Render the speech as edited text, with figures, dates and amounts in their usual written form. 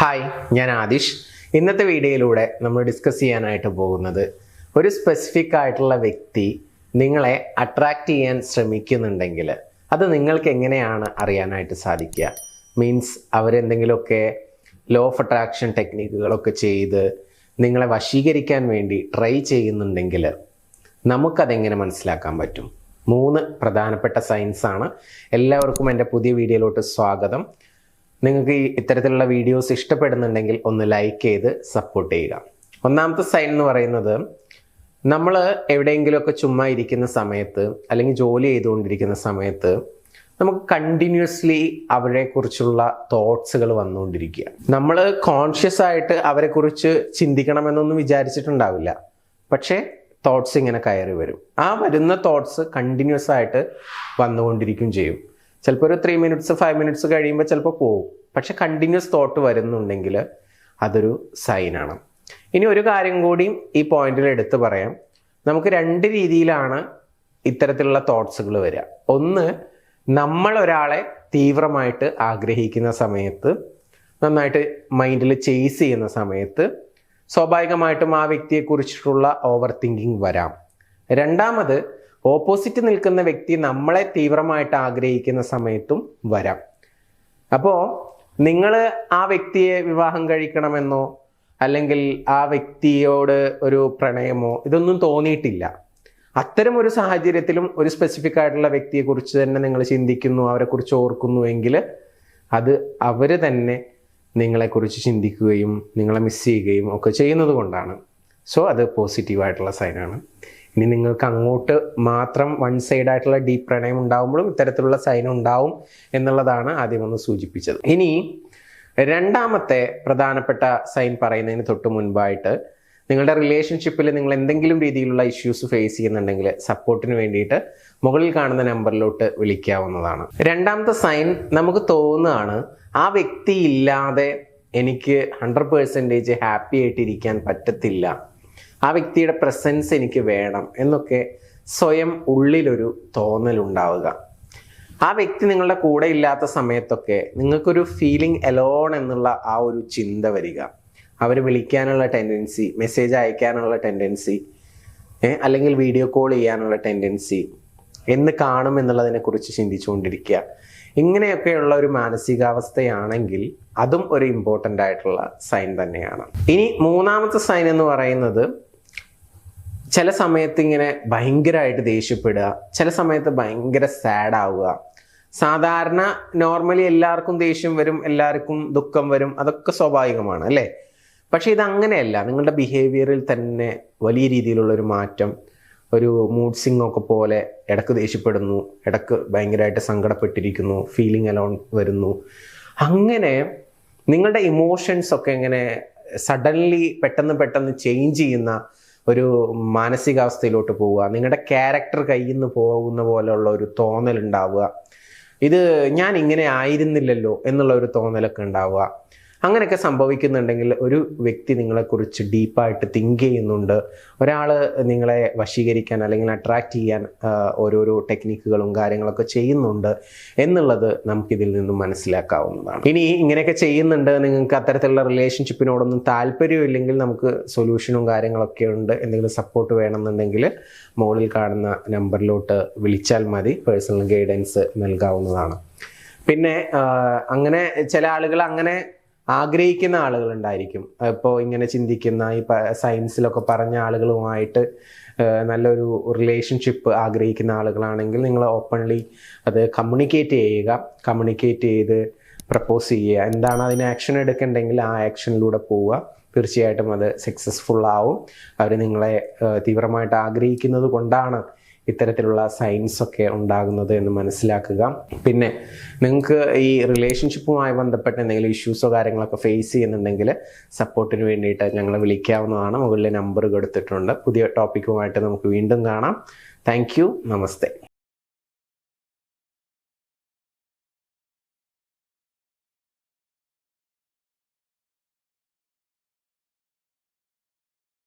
Hi, ഞാൻ ആദിഷ്. ഇന്നത്തെ വീഡിയോയിലൂടെ നമ്മൾ ഡിസ്കസ് ചെയ്യാനായിട്ട് പോകുന്നത് ഒരു സ്പെസിഫിക് ആയിട്ടുള്ള വ്യക്തി നിങ്ങളെ അട്രാക്റ്റ് ചെയ്യാൻ ശ്രമിക്കുന്നുണ്ടെങ്കിൽ അത് നിങ്ങൾക്ക് എങ്ങനെയാണ് അറിയാനായിട്ട് സാധിക്കുക. മീൻസ് അവരെന്തെങ്കിലുമൊക്കെ ലോ ഓഫ് അട്രാക്ഷൻ ടെക്നിക്കുകളൊക്കെ ചെയ്ത് നിങ്ങളെ വശീകരിക്കാൻ വേണ്ടി ട്രൈ ചെയ്യുന്നുണ്ടെങ്കിൽ നമുക്കതെങ്ങനെ മനസ്സിലാക്കാൻ പറ്റും? 3 പ്രധാനപ്പെട്ട സയൻസാണ്. എല്ലാവർക്കും എൻ്റെ പുതിയ വീഡിയോയിലോട്ട് സ്വാഗതം. നിങ്ങൾക്ക് ഇത്തരത്തിലുള്ള വീഡിയോസ് ഇഷ്ടപ്പെടുന്നുണ്ടെങ്കിൽ ഒന്ന് ലൈക്ക് ചെയ്ത് സപ്പോർട്ട് ചെയ്യുക. ഒന്നാമത്തെ സൈൻ എന്ന് പറയുന്നത്, നമ്മൾ എവിടെയെങ്കിലുമൊക്കെ ചുമ്മാ ഇരിക്കുന്ന സമയത്ത് അല്ലെങ്കിൽ ജോലി ചെയ്തുകൊണ്ടിരിക്കുന്ന സമയത്ത് നമുക്ക് കണ്ടിന്യൂസ്ലി അവരെക്കുറിച്ചുള്ള തോട്ട്സുകൾ വന്നുകൊണ്ടിരിക്കുക. നമ്മൾ കോൺഷ്യസ് ആയിട്ട് അവരെക്കുറിച്ച് ചിന്തിക്കണമെന്നൊന്നും വിചാരിച്ചിട്ടുണ്ടാവില്ല, പക്ഷേ തോട്ട്സ് ഇങ്ങനെ കയറി വരും. ആ വരുന്ന തോട്ട്സ് കണ്ടിന്യൂസ് ആയിട്ട് വന്നുകൊണ്ടിരിക്കും ചെയ്യും. ചിലപ്പോൾ ഒരു 3 മിനിറ്റ്സ് 5 മിനിറ്റ്സ് കഴിയുമ്പോൾ ചിലപ്പോൾ പോകും, പക്ഷെ കണ്ടിന്യൂസ് തോട്ട് വരുന്നുണ്ടെങ്കിൽ അതൊരു സൈനാണ്. ഇനി ഒരു കാര്യം കൂടി ഈ പോയിന്റിൽ എടുത്ത് പറയാം. നമുക്ക് 2 രീതിയിലാണ് ഇത്തരത്തിലുള്ള തോട്ട്സുകൾ വരിക. ഒന്ന്, നമ്മൾ ഒരാളെ തീവ്രമായിട്ട് ആഗ്രഹിക്കുന്ന സമയത്ത്, നന്നായിട്ട് മൈൻഡിൽ ചേസ് ചെയ്യുന്ന സമയത്ത് സ്വാഭാവികമായിട്ടും ആ വ്യക്തിയെക്കുറിച്ചിട്ടുള്ള ഓവർ തിങ്കിങ് വരാം. രണ്ടാമത്, ഓപ്പോസിറ്റ് നിൽക്കുന്ന വ്യക്തി നമ്മളെ തീവ്രമായിട്ട് ആഗ്രഹിക്കുന്ന സമയത്തും വരാം. അപ്പോൾ നിങ്ങൾ ആ വ്യക്തിയെ വിവാഹം കഴിക്കണമെന്നോ അല്ലെങ്കിൽ ആ വ്യക്തിയോട് ഒരു പ്രണയമോ ഇതൊന്നും തോന്നിയിട്ടില്ല. അത്തരം ഒരു സാഹചര്യത്തിലും ഒരു സ്പെസിഫിക് ആയിട്ടുള്ള വ്യക്തിയെക്കുറിച്ച് തന്നെ നിങ്ങൾ ചിന്തിക്കുന്നു, അവരെക്കുറിച്ച് ഓർക്കുന്നു എങ്കിൽ അത് അവർ തന്നെ നിങ്ങളെക്കുറിച്ച് ചിന്തിക്കുകയും നിങ്ങളെ മിസ് ചെയ്യുകയും ഒക്കെ ചെയ്യുന്നത് കൊണ്ടാണ്. സോ അത് പോസിറ്റീവായിട്ടുള്ള സൈനാണ്. ഇനി നിങ്ങൾക്ക് അങ്ങോട്ട് മാത്രം വൺ സൈഡ് ആയിട്ടുള്ള ഡീപ്പ് പ്രണയം ഉണ്ടാകുമ്പോഴും ഇത്തരത്തിലുള്ള സൈൻ ഉണ്ടാവും എന്നുള്ളതാണ് ആദ്യം ഒന്ന് സൂചിപ്പിച്ചത്. ഇനി രണ്ടാമത്തെ പ്രധാനപ്പെട്ട സൈൻ പറയുന്നതിന് തൊട്ട് മുൻപായിട്ട്, നിങ്ങളുടെ റിലേഷൻഷിപ്പിൽ നിങ്ങൾ എന്തെങ്കിലും രീതിയിലുള്ള ഇഷ്യൂസ് ഫേസ് ചെയ്യുന്നുണ്ടെങ്കിൽ സപ്പോർട്ടിന് വേണ്ടിയിട്ട് മുകളിൽ കാണുന്ന നമ്പറിലോട്ട് വിളിക്കാവുന്നതാണ്. രണ്ടാമത്തെ സൈൻ, നമുക്ക് തോന്നുകയാണ് ആ വ്യക്തി ഇല്ലാതെ എനിക്ക് 100% ഹാപ്പി ആയിട്ടിരിക്കാൻ പറ്റത്തില്ല, ആ വ്യക്തിയുടെ പ്രസൻസ് എനിക്ക് വേണം എന്നൊക്കെ സ്വയം ഉള്ളിലൊരു തോന്നലുണ്ടാവുക. ആ വ്യക്തി നിങ്ങളുടെ കൂടെ ഇല്ലാത്ത സമയത്തൊക്കെ നിങ്ങൾക്കൊരു ഫീലിംഗ് എലോൺ എന്നുള്ള ആ ഒരു ചിന്ത വരിക. അവർ വിളിക്കാനുള്ള ടെൻഡൻസി, മെസ്സേജ് അയക്കാനുള്ള ടെൻഡൻസി, അല്ലെങ്കിൽ വീഡിയോ കോൾ ചെയ്യാനുള്ള ടെൻഡൻസി, എന്ന് കാണും എന്നുള്ളതിനെക്കുറിച്ച് ചിന്തിച്ചുകൊണ്ടിരിക്കുക. ഇങ്ങനെയൊക്കെയുള്ള ഒരു മാനസികാവസ്ഥയാണെങ്കിൽ അതും ഒരു ഇമ്പോർട്ടൻ്റ് ആയിട്ടുള്ള സൈൻ തന്നെയാണ്. ഇനി മൂന്നാമത്തെ സൈൻ എന്ന് പറയുന്നത്, ചില സമയത്ത് ഇങ്ങനെ ഭയങ്കരമായിട്ട് ദേഷ്യപ്പെടുക, ചില സമയത്ത് ഭയങ്കര സാഡ് ആവുക. സാധാരണ നോർമലി എല്ലാവർക്കും ദേഷ്യം വരും, എല്ലാവർക്കും ദുഃഖം വരും, അതൊക്കെ സ്വാഭാവികമാണ് അല്ലേ? പക്ഷെ ഇതങ്ങനെയല്ല. നിങ്ങളുടെ ബിഹേവിയറിൽ തന്നെ വലിയ രീതിയിലുള്ളൊരു മാറ്റം, ഒരു മൂഡ് സ്വിംഗ് ഒക്കെ പോലെ ഇടക്ക് ദേഷ്യപ്പെടുന്നു, ഇടക്ക് ഭയങ്കരമായിട്ട് സങ്കടപ്പെട്ടിരിക്കുന്നു, ഫീലിംഗ് അലോൺ വരുന്നു. അങ്ങനെ നിങ്ങളുടെ ഇമോഷൻസ് ഒക്കെ ഇങ്ങനെ സഡൻലി പെട്ടെന്ന് ചേഞ്ച് ചെയ്യുന്ന ഒരു മാനസികാവസ്ഥയിലോട്ട് പോവുക. നിങ്ങളുടെ ക്യാരക്ടർ കയ്യിൽ നിന്ന് പോകുന്ന പോലെയുള്ള ഒരു തോന്നൽ ഉണ്ടാവുക. ഇത് ഞാൻ ഇങ്ങനെ ആയിരുന്നില്ലല്ലോ എന്നുള്ള ഒരു തോന്നലൊക്കെ ഉണ്ടാവുക. അങ്ങനെയൊക്കെ സംഭവിക്കുന്നുണ്ടെങ്കിൽ ഒരു വ്യക്തി നിങ്ങളെക്കുറിച്ച് ഡീപ്പായിട്ട് തിങ്ക് ചെയ്യുന്നുണ്ട്, ഒരാൾ നിങ്ങളെ വശീകരിക്കാൻ അല്ലെങ്കിൽ അട്രാക്റ്റ് ചെയ്യാൻ ഓരോരോ ടെക്നിക്കുകളും കാര്യങ്ങളൊക്കെ ചെയ്യുന്നുണ്ട് എന്നുള്ളത് നമുക്കിതിൽ നിന്നും മനസ്സിലാക്കാവുന്നതാണ്. ഇനി ഇങ്ങനെയൊക്കെ ചെയ്യുന്നുണ്ട്, നിങ്ങൾക്ക് അത്തരത്തിലുള്ള റിലേഷൻഷിപ്പിനോടൊന്നും താല്പര്യമില്ലെങ്കിൽ നമുക്ക് സൊല്യൂഷനും കാര്യങ്ങളൊക്കെ ഉണ്ട്. എന്തെങ്കിലും സപ്പോർട്ട് വേണമെന്നുണ്ടെങ്കിൽ മുകളിൽ കാണുന്ന നമ്പറിലോട്ട് വിളിച്ചാൽ മതി, പേഴ്സണൽ ഗൈഡൻസ് നൽകാവുന്നതാണ്. പിന്നെ അങ്ങനെ ചില ആളുകൾ അങ്ങനെ ആഗ്രഹിക്കുന്ന ആളുകളുണ്ടായിരിക്കും. ഇപ്പോൾ ഇങ്ങനെ ചിന്തിക്കുന്ന ഈ സയൻസിലൊക്കെ പറഞ്ഞ ആളുകളുമായിട്ട് നല്ലൊരു റിലേഷൻഷിപ്പ് ആഗ്രഹിക്കുന്ന ആളുകളാണെങ്കിൽ നിങ്ങൾ ഓപ്പൺലി അത് കമ്മ്യൂണിക്കേറ്റ് ചെയ്യുക. കമ്മ്യൂണിക്കേറ്റ് ചെയ്ത് പ്രപ്പോസ് ചെയ്യുക. എന്താണ് അതിന് ആക്ഷൻ എടുക്കേണ്ടെങ്കിൽ ആ ആക്ഷനിലൂടെ പോവുക. തീർച്ചയായിട്ടും അത് സക്സസ്ഫുൾ ആവും. അവർ നിങ്ങളെ തീവ്രമായിട്ട് ആഗ്രഹിക്കുന്നത് കൊണ്ടാണ് ഇത്തരത്തിലുള്ള സൈൻസ് ഒക്കെ ഉണ്ടാകുന്നത് എന്ന് മനസ്സിലാക്കുക. പിന്നെ നിങ്ങൾക്ക് ഈ റിലേഷൻഷിപ്പുമായി ബന്ധപ്പെട്ട എന്തെങ്കിലും ഇഷ്യൂസോ കാര്യങ്ങളൊക്കെ ഫേസ് ചെയ്യുന്നുണ്ടെങ്കിൽ സപ്പോർട്ടിന് വേണ്ടിയിട്ട് ഞങ്ങളെ വിളിക്കാവുന്നതാണ്. മുകളിൽ നമ്പർ കൊടുത്തിട്ടുണ്ട്. പുതിയ ടോപ്പിക്കുമായിട്ട് നമുക്ക് വീണ്ടും കാണാം. Thank you. നമസ്തേ.